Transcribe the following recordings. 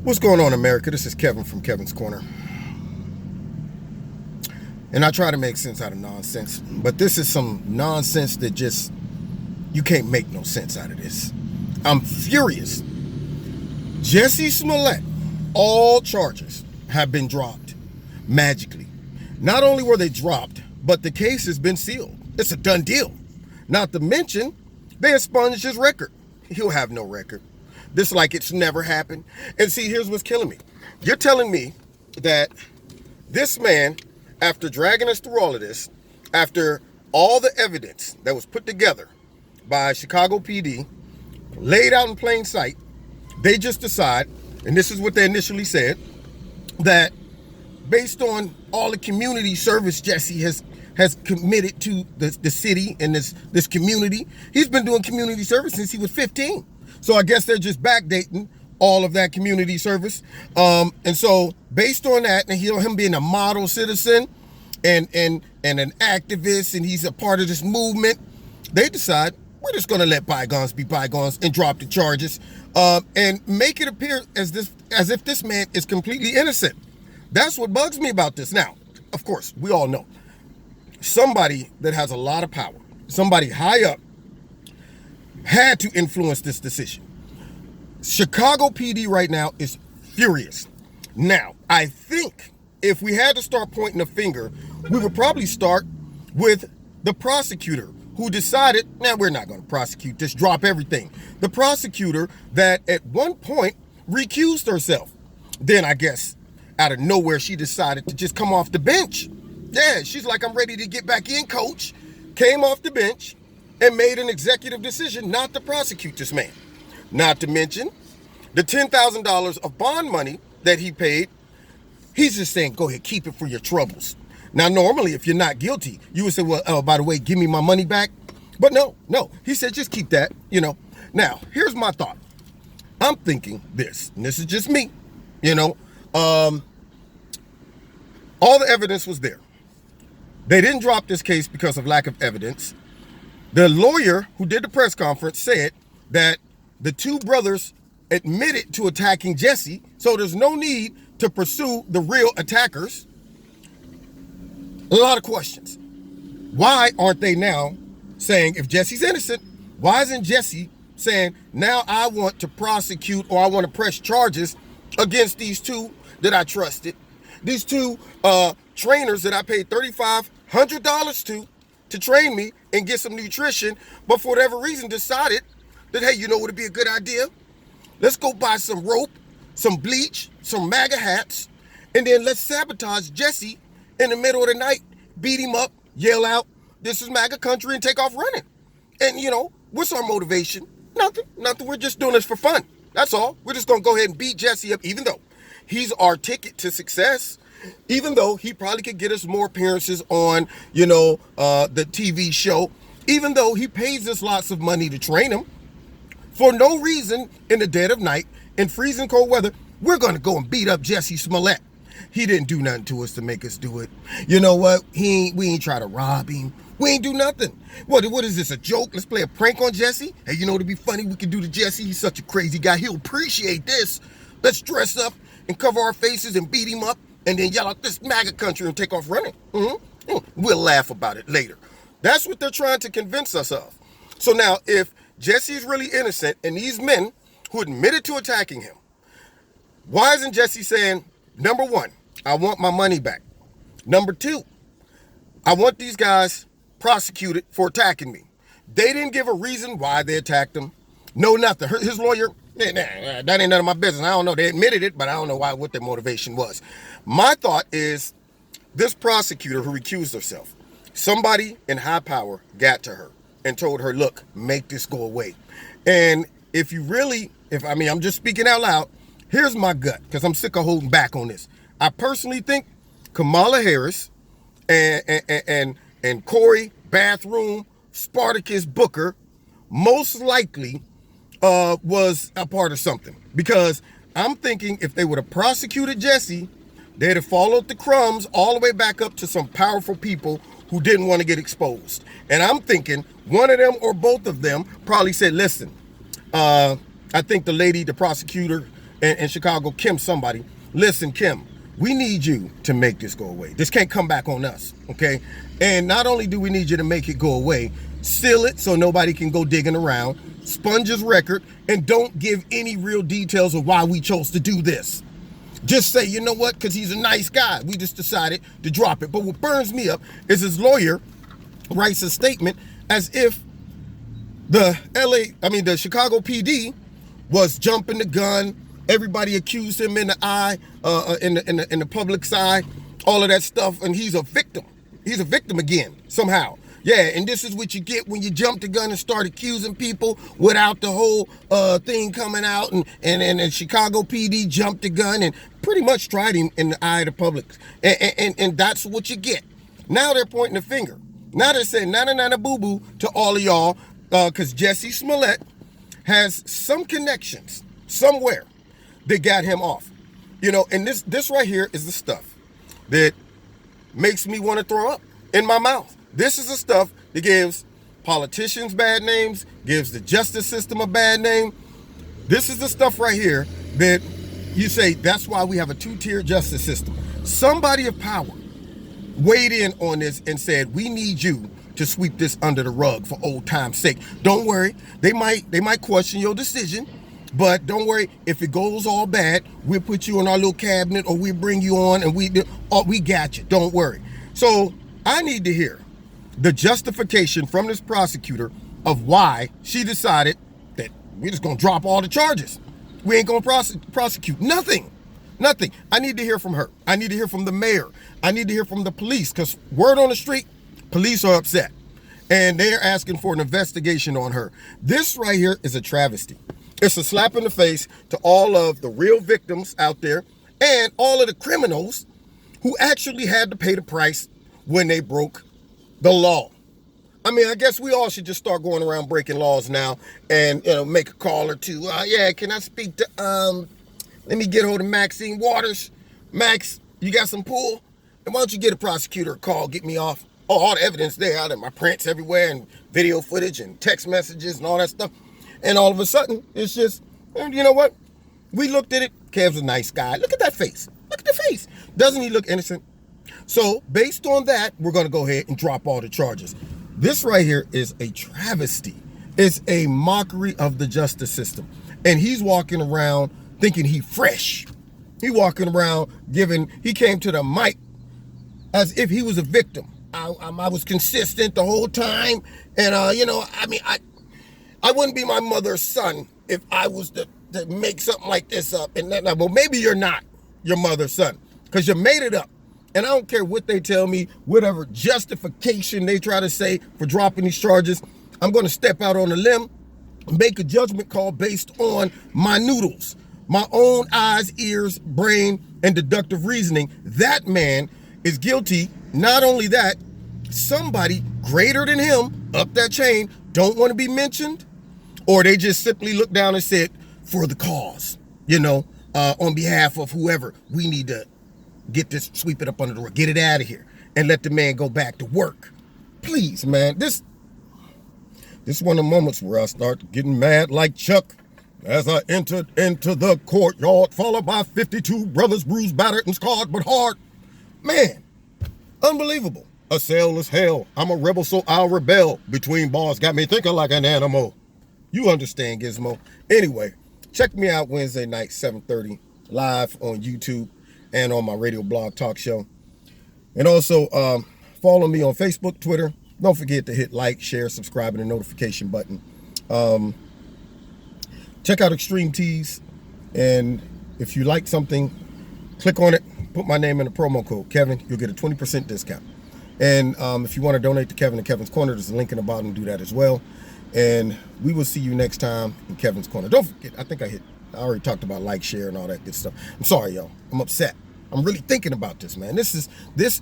What's going on, America? This is Kevin from Kevin's Corner. And I try to make sense out of nonsense, but this is some nonsense that just, you can't make no sense out of this. I'm furious. Jussie Smullet, all charges have been dropped magically. Not only were they dropped, but the case has been sealed. It's a done deal. Not to mention, they expunged his record. He'll have no record. This like it's never happened. And see, here's what's killing me. You're telling me that this man, after dragging us through all of this, after all the evidence that was put together by Chicago PD, laid out in plain sight, they just decide, and this is what they initially said, that based on all the community service Jussie has committed to the city and this community, he's been doing community service since he was 15. So I guess they're just backdating all of that community service. And so based on that, and him being a model citizen and an activist, and he's a part of this movement, they decide we're just gonna let bygones be bygones and drop the charges and make it appear as if this man is completely innocent. That's what bugs me about this. Now, of course, we all know somebody that has a lot of power, somebody high up, had to influence this decision. Chicago PD right now is furious. Now, I think if we had to start pointing a finger, we would probably start with the prosecutor who decided, we're not going to prosecute this, drop everything. The prosecutor that at one point recused herself. Then I guess out of nowhere, she decided to just come off the bench. Yeah, she's like, I'm ready to get back in, coach. Came off the bench and made an executive decision not to prosecute this man. Not to mention the $10,000 of bond money that he paid. He's just saying, go ahead, keep it for your troubles. Now, normally, if you're not guilty, you would say, well, oh, by the way, give me my money back. But no. He said, just keep that, Now, here's my thought. I'm thinking this, and this is just me, all the evidence was there. They didn't drop this case because of lack of evidence. The lawyer who did the press conference said that the two brothers admitted to attacking Jussie, so there's no need to pursue the real attackers. A lot of questions. Why aren't they now saying, if Jussie's innocent, why isn't Jussie saying, now I want to prosecute or I want to press charges against these two that I trusted, these two trainers that I paid $3,500 to train me and get some nutrition, but for whatever reason decided that, hey, what would be a good idea? Let's go buy some rope, some bleach, some MAGA hats, and then let's sabotage Jussie in the middle of the night, beat him up, yell out, this is MAGA country, and take off running. And, what's our motivation? Nothing. We're just doing this for fun. That's all. We're just going to go ahead and beat Jussie up, even though he's our ticket to success, even though he probably could get us more appearances on, the TV show, even though he pays us lots of money to train him. For no reason, in the dead of night, in freezing cold weather, we're going to go and beat up Jussie Smullet. He didn't do nothing to us to make us do it. You know what? We ain't try to rob him. We ain't do nothing. What is this, a joke? Let's play a prank on Jussie? Hey, it'd be funny we can do to Jussie. He's such a crazy guy. He'll appreciate this. Let's dress up and cover our faces and beat him up and then yell out this MAGA country and take off running. We'll laugh about it later. That's what they're trying to convince us of. So now, if Jussie's really innocent and these men who admitted to attacking him, why isn't Jussie saying, number one, I want my money back. Number two, I want these guys prosecuted for attacking me. They didn't give a reason why they attacked him. No, nothing. His lawyer, that ain't none of my business. I don't know. They admitted it, but I don't know what their motivation was. My thought is this prosecutor who recused herself, somebody in high power got to her and told her, look, make this go away. And I'm just speaking out loud, here's my gut, because I'm sick of holding back on this. I personally think Kamala Harris and Corey Bathroom Spartacus Booker most likely was a part of something. Because I'm thinking if they would have prosecuted Jussie, they'd have followed the crumbs all the way back up to some powerful people who didn't want to get exposed. And I'm thinking one of them or both of them probably said, listen, I think the prosecutor, in Chicago, Kim somebody, listen, Kim, we need you to make this go away. This can't come back on us, okay? And not only do we need you to make it go away, seal it so nobody can go digging around, sponge his record, and don't give any real details of why we chose to do this. Just say, you know what, because he's a nice guy, we just decided to drop it. But what burns me up is his lawyer writes a statement as if the Chicago PD was jumping the gun. Everybody accused him in the eye, in the public's eye, all of that stuff, and he's a victim. He's a victim again, somehow. Yeah, and this is what you get when you jump the gun and start accusing people without the whole thing coming out, and Chicago PD jumped the gun and pretty much tried him in the eye of the public. And that's what you get. Now they're pointing the finger. Now they're saying nana boo-boo to all of y'all, because Jussie Smullet has some connections somewhere that got him off. You know, and this right here is the stuff that makes me want to throw up in my mouth. This is the stuff that gives politicians bad names, gives the justice system a bad name. This is the stuff right here that you say, that's why we have a two-tier justice system. Somebody of power weighed in on this and said, we need you to sweep this under the rug for old time's sake. Don't worry, they might question your decision, but don't worry, if it goes all bad, we'll put you in our little cabinet, or we bring you on, and we got you. Don't worry. So I need to hear the justification from this prosecutor of why she decided that we're just gonna drop all the charges. We ain't gonna prosecute nothing. I need to hear from her. I need to hear from the mayor. I need to hear from the police, because word on the street, police are upset and they're asking for an investigation on her. This right here is a travesty. It's a slap in the face to all of the real victims out there and all of the criminals who actually had to pay the price when they broke the law. I mean, I guess we all should just start going around breaking laws now and, you know, make a call or two. Yeah, can I speak to, let me get hold of Maxine Waters. Max, you got some pull? And why don't you get a prosecutor a call, get me off? Oh, all the evidence there, out of my prints everywhere and video footage and text messages and all that stuff. And all of a sudden, it's just, you know what? We looked at it. Kev's a nice guy. Look at that face. Look at the face. Doesn't he look innocent? So based on that, we're going to go ahead and drop all the charges. This right here is a travesty. It's a mockery of the justice system. And he's walking around thinking he fresh. He walking around he came to the mic as if he was a victim. I was consistent the whole time. And, you know, I mean, I wouldn't be my mother's son if I was to make something like this up. And that, well, maybe you're not your mother's son because you made it up. And I don't care what they tell me, whatever justification they try to say for dropping these charges. I'm going to step out on a limb and make a judgment call based on my noodles, my own eyes, ears, brain, and deductive reasoning. That man is guilty. Not only that, somebody greater than him up that chain don't want to be mentioned, or they just simply look down and said, for the cause, you know, on behalf of whoever, we need to get this, sweep it up under the rug, get it out of here, and let the man go back to work. Please, man, this one of the moments where I start getting mad like Chuck as I entered into the courtyard, followed by 52 brothers bruised, battered, and scarred, but hard. Man, unbelievable. A cell is hell. I'm a rebel, so I'll rebel. Between bars got me thinking like an animal. You understand, Gizmo. Anyway, check me out Wednesday night, 7:30, live on YouTube and on my radio blog talk show. And also follow me on Facebook, Twitter. Don't forget to hit like, share, subscribe, and the notification button. Check out Extreme Tees. And if you like something, click on it. Put my name in the promo code, Kevin. You'll get a 20% discount. And if you want to donate to Kevin and Kevin's Corner, there's a link in the bottom. Do that as well. And we will see you next time in Kevin's Corner. Don't forget, I already talked about like, share, and all that good stuff. I'm sorry, y'all. I'm upset. I'm really thinking about this, man. This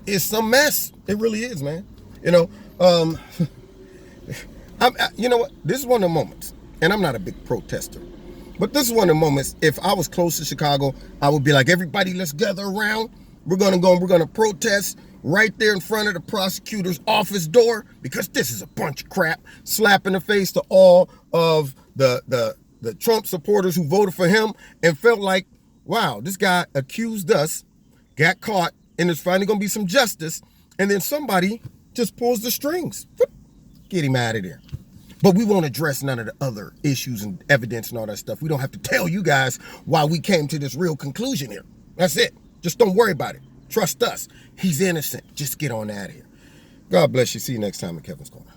is some mess. It really is, man. You know, you know what? This is one of the moments, and I'm not a big protester, but this is one of the moments, if I was close to Chicago, I would be like, everybody, let's gather around. We're going to protest right there in front of the prosecutor's office door, because this is a bunch of crap. Slap in the face to all of the the Trump supporters who voted for him and felt like, wow, this guy accused us, got caught, and there's finally going to be some justice. And then somebody just pulls the strings. Get him out of there. But we won't address none of the other issues and evidence and all that stuff. We don't have to tell you guys why we came to this real conclusion here. That's it. Just don't worry about it. Trust us. He's innocent. Just get on out of here. God bless you. See you next time in Kevin's Corner.